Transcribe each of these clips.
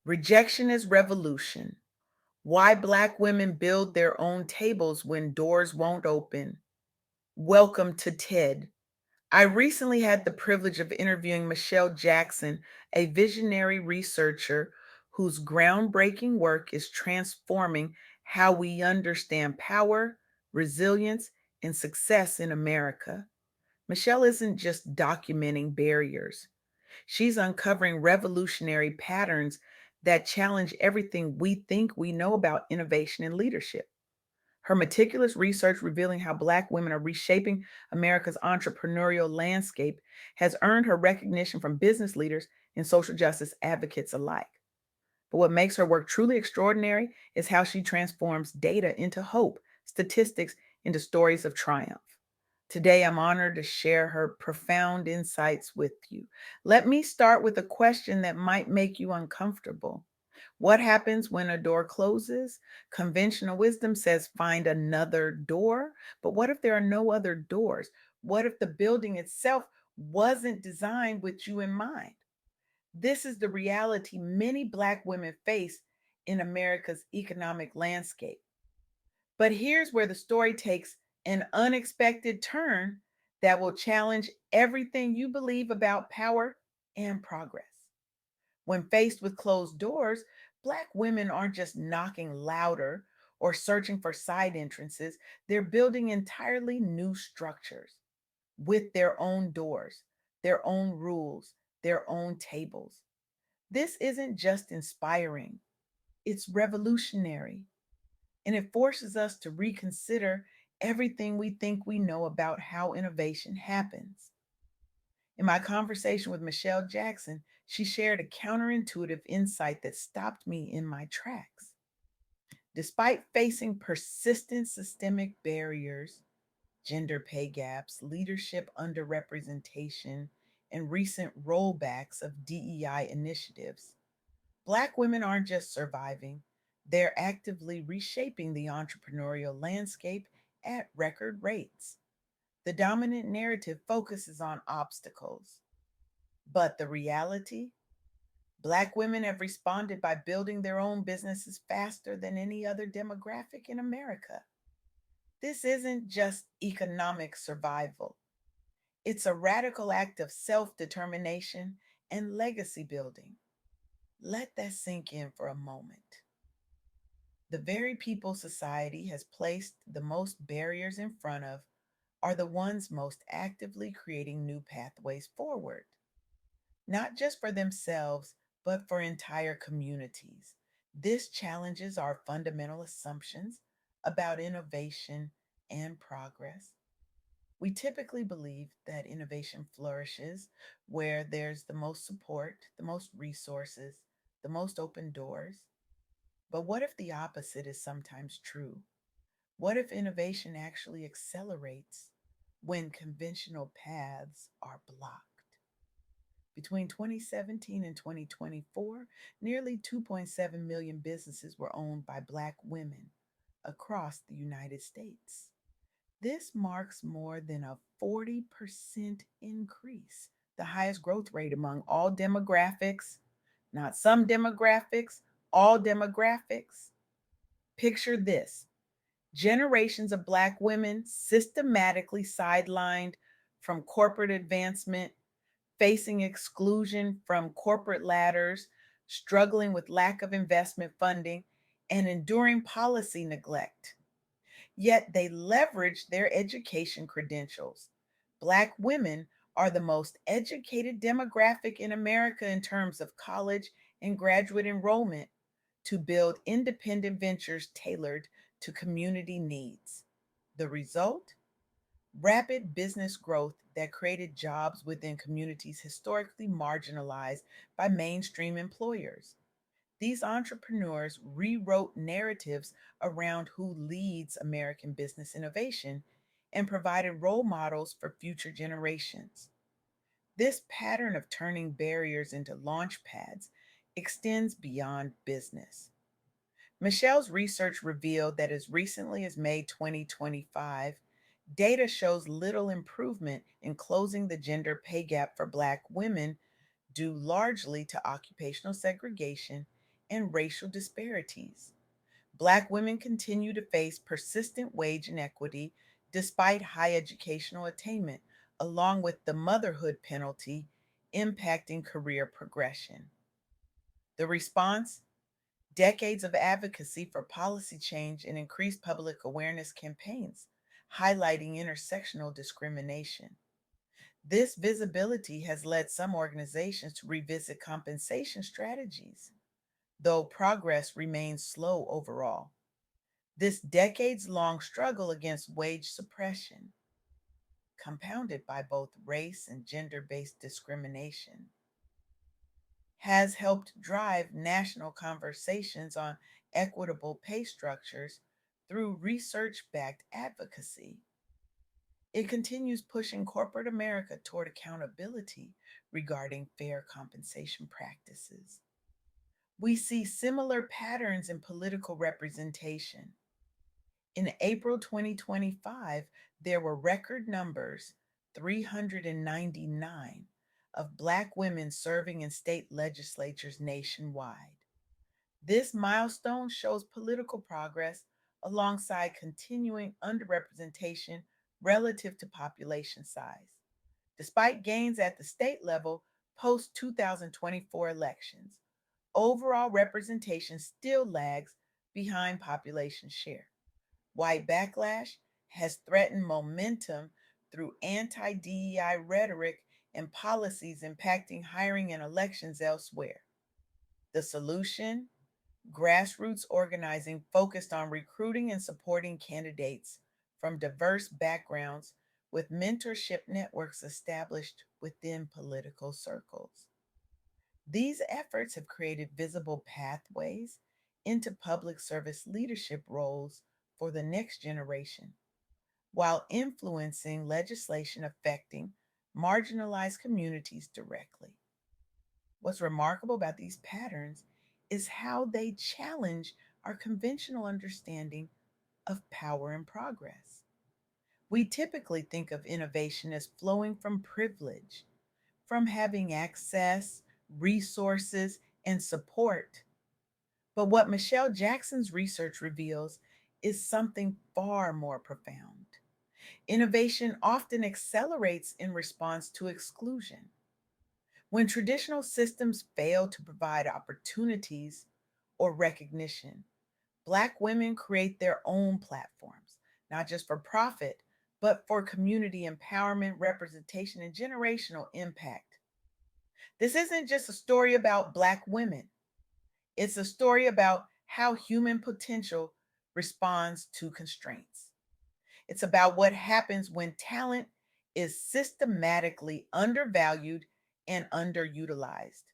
Rejection is revolution. Why Black women build their own tables when doors won't open. Welcome to TED. I recently had the privilege of interviewing Michelle Jackson, a visionary researcher whose groundbreaking work is transforming how we understand power, resilience, and success in America. Michelle isn't just documenting barriers. She's uncovering revolutionary patterns that challenge everything we think we know about innovation and leadership. Her meticulous research revealing how Black women are reshaping America's entrepreneurial landscape has earned her recognition from business leaders and social justice advocates alike. But what makes her work truly extraordinary is how she transforms data into hope, statistics into stories of triumph. Today, I'm honored to share her profound insights with you. Let me start with a question that might make you uncomfortable. What happens when a door closes? Conventional wisdom says find another door. But what if there are no other doors? What if the building itself wasn't designed with you in mind? This is the reality many Black women face in America's economic landscape. But here's where the story takes an unexpected turn that will challenge everything you believe about power and progress. When faced with closed doors, Black women aren't just knocking louder or searching for side entrances, they're building entirely new structures with their own doors, their own rules, their own tables. This isn't just inspiring, it's revolutionary, and it forces us to reconsider everything we think we know about how innovation happens. In my conversation with Michelle Jackson, she shared a counterintuitive insight that stopped me in my tracks. Despite facing persistent systemic barriers, gender pay gaps, leadership underrepresentation, and recent rollbacks of DEI initiatives, Black women aren't just surviving, they're actively reshaping the entrepreneurial landscape at record rates. The dominant narrative focuses on obstacles, but the reality? Black women have responded by building their own businesses faster than any other demographic in America. This isn't just economic survival, it's a radical act of self determination and legacy building. Let that sink in for a moment. The very people society has placed the most barriers in front of are the ones most actively creating new pathways forward, not just for themselves, but for entire communities. This challenges our fundamental assumptions about innovation and progress. We typically believe that innovation flourishes where there's the most support, the most resources, the most open doors. But what if the opposite is sometimes true? What if innovation actually accelerates when conventional paths are blocked? Between 2017 and 2024, nearly 2.7 million businesses were owned by Black women across the United States. This marks more than a 40% increase, the highest growth rate among all demographics, not some demographics, all demographics. Picture this: generations of Black women systematically sidelined from corporate advancement, facing exclusion from corporate ladders, struggling with lack of investment funding, and enduring policy neglect. Yet they leveraged their education credentials. Black women are the most educated demographic in America in terms of college and graduate enrollment to build independent ventures tailored to community needs. The result? Rapid business growth that created jobs within communities historically marginalized by mainstream employers. These entrepreneurs rewrote narratives around who leads American business innovation and provided role models for future generations. This pattern of turning barriers into launch pads extends beyond business. Michelle's research revealed that as recently as May 2025, data shows little improvement in closing the gender pay gap for Black women due largely to occupational segregation and racial disparities. Black women continue to face persistent wage inequity despite high educational attainment, along with the motherhood penalty impacting career progression. The response: decades of advocacy for policy change and increased public awareness campaigns, highlighting intersectional discrimination. This visibility has led some organizations to revisit compensation strategies, though progress remains slow overall. This decades long struggle against wage suppression, compounded by both race and gender based discrimination, has helped drive national conversations on equitable pay structures through research backed advocacy. It continues pushing corporate America toward accountability regarding fair compensation practices. We see similar patterns in political representation. In April 2025, there were record numbers, 399, of Black women serving in state legislatures nationwide. This milestone shows political progress alongside continuing underrepresentation relative to population size. Despite gains at the state level post 2024 elections, overall representation still lags behind population share. White backlash has threatened momentum through anti DEI rhetoric and policies impacting hiring and elections elsewhere. The solution: grassroots organizing focused on recruiting and supporting candidates from diverse backgrounds with mentorship networks established within political circles. These efforts have created visible pathways into public service leadership roles for the next generation, while influencing legislation affecting marginalized communities directly. What's remarkable about these patterns is how they challenge our conventional understanding of power and progress. We typically think of innovation as flowing from privilege, from having access, resources, and support. But what Michelle Jackson's research reveals is something far more profound. Innovation often accelerates in response to exclusion. When traditional systems fail to provide opportunities or recognition, Black women create their own platforms, not just for profit, but for community empowerment, representation, and generational impact. This isn't just a story about Black women, it's a story about how human potential responds to constraints. It's about what happens when talent is systematically undervalued and underutilized.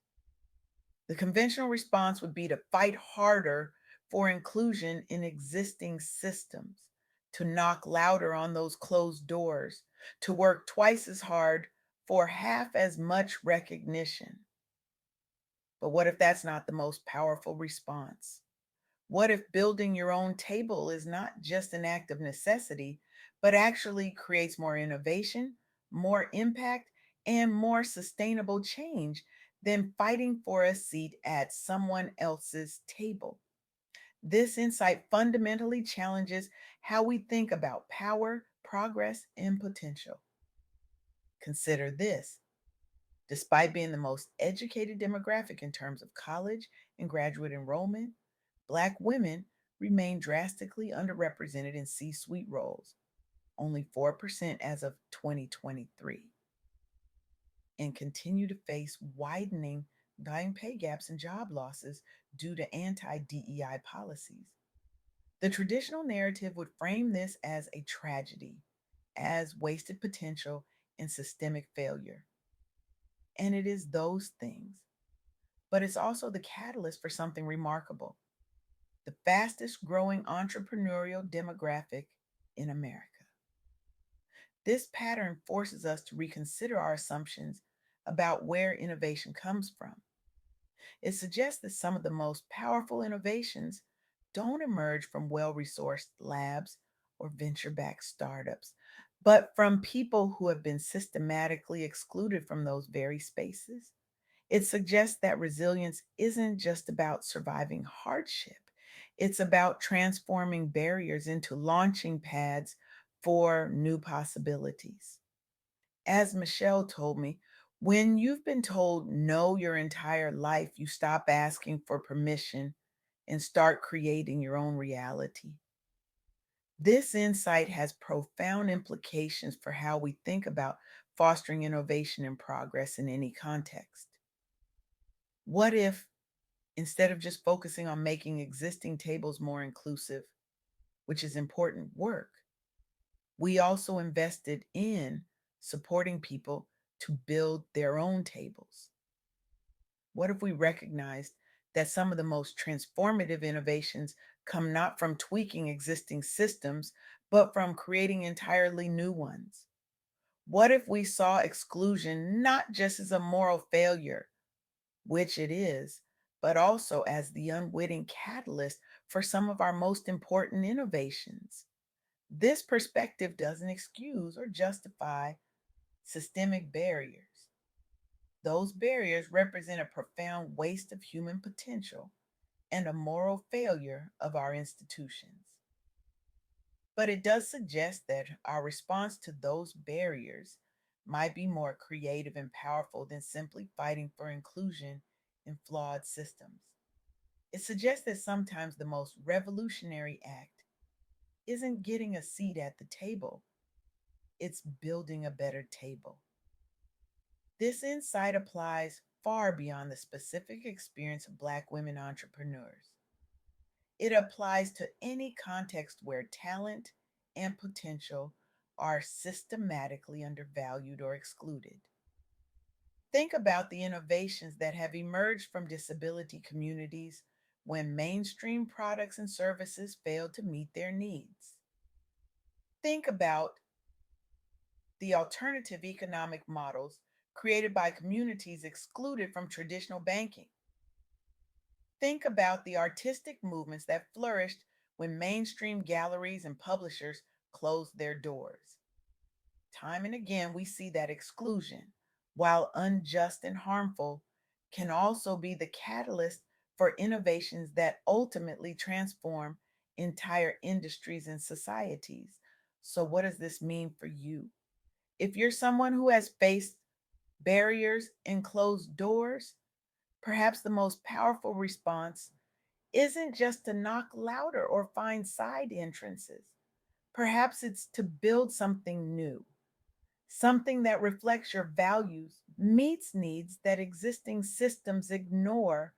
The conventional response would be to fight harder for inclusion in existing systems, to knock louder on those closed doors, to work twice as hard for half as much recognition. But what if that's not the most powerful response? What if building your own table is not just an act of necessity, but actually creates more innovation, more impact, and more sustainable change than fighting for a seat at someone else's table? This insight fundamentally challenges how we think about power, progress, and potential. Consider this: despite being the most educated demographic in terms of college and graduate enrollment, Black women remain drastically underrepresented in C suite roles, only 4% as of 2023, and continue to face widening pay gaps and job losses due to anti DEI policies. The traditional narrative would frame this as a tragedy, as wasted potential and systemic failure. And it is those things, but it's also the catalyst for something remarkable: the fastest growing entrepreneurial demographic in America. This pattern forces us to reconsider our assumptions about where innovation comes from. It suggests that some of the most powerful innovations don't emerge from well resourced labs or venture backed startups, but from people who have been systematically excluded from those very spaces It suggests that resilience isn't just about surviving hardship, it's about transforming barriers into launching pads for new possibilities. As Michelle told me, when you've been told no your entire life, you stop asking for permission and start creating your own reality. This insight has profound implications for how we think about fostering innovation and progress in any context. What if, instead of just focusing on making existing tables more inclusive, which is important work, we also invested in supporting people to build their own tables? What if we recognized that some of the most transformative innovations come not from tweaking existing systems, but from creating entirely new ones? What if we saw exclusion not just as a moral failure, which it is, but also as the unwitting catalyst for some of our most important innovations? This perspective doesn't excuse or justify systemic barriers. Those barriers represent a profound waste of human potential and a moral failure of our institutions. But it does suggest that our response to those barriers might be more creative and powerful than simply fighting for inclusion in flawed systems. It suggests that sometimes the most revolutionary act isn't getting a seat at the table, it's building a better table. This insight applies far beyond the specific experience of Black women entrepreneurs. It applies to any context where talent and potential are systematically undervalued or excluded. Think about the innovations that have emerged from disability communities when mainstream products and services failed to meet their needs. Think about the alternative economic models created by communities excluded from traditional banking. Think about the artistic movements that flourished when mainstream galleries and publishers closed their doors. Time and again, we see that exclusion, while unjust and harmful, can also be the catalyst for innovations that ultimately transform entire industries and societies. So, what does this mean for you? If you're someone who has faced barriers and closed doors, perhaps the most powerful response isn't just to knock louder or find side entrances. Perhaps it's to build something new, something that reflects your values, meets needs that existing systems ignore,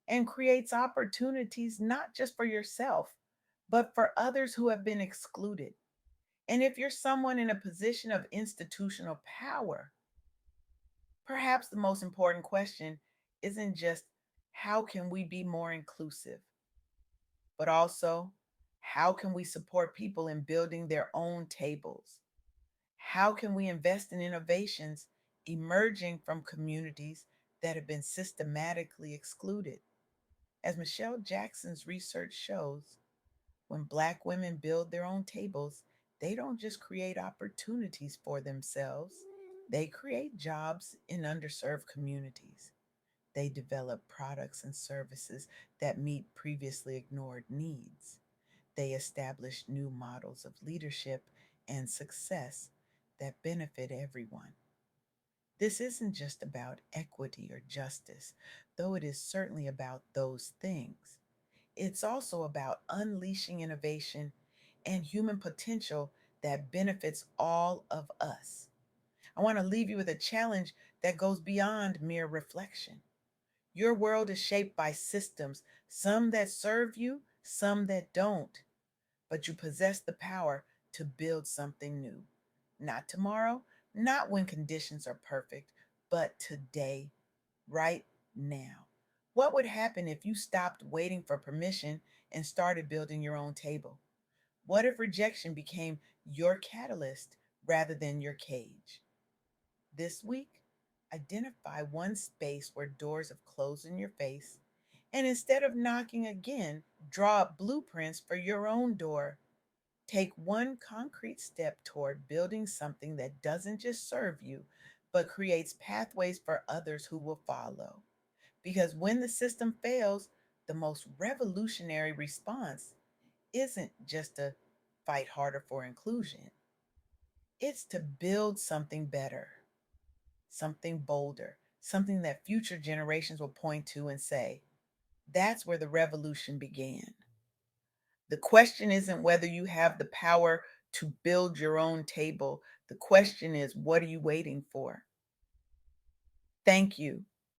and creates opportunities not just for yourself, but for others who have been excluded. And if you're someone in a position of institutional power, perhaps the most important question isn't just how can we be more inclusive, but also how can we support people in building their own tables? How can we invest in innovations emerging from communities that have been systematically excluded? As Michelle Jackson's research shows, when Black women build their own tables, they don't just create opportunities for themselves, they create jobs in underserved communities. They develop products and services that meet previously ignored needs. They establish new models of leadership and success that benefit everyone. This isn't just about equity or justice, though it is certainly about those things. It's also about unleashing innovation and human potential that benefits all of us. I want to leave you with a challenge that goes beyond mere reflection. Your world is shaped by systems, some that serve you, some that don't, but you possess the power to build something new. Not tomorrow, not when conditions are perfect, but today, right now. What would happen if you stopped waiting for permission and started building your own table? What if rejection became your catalyst rather than your cage? This week, identify one space where doors have closed in your face, and instead of knocking again, draw up blueprints for your own door. Take one concrete step toward building something that doesn't just serve you, but creates pathways for others who will follow. Because when the system fails, the most revolutionary response isn't just to fight harder for inclusion, it's to build something better, something bolder, something that future generations will point to and say, that's where the revolution began. The question isn't whether you have the power to build your own table. The question is, what are you waiting for? Thank you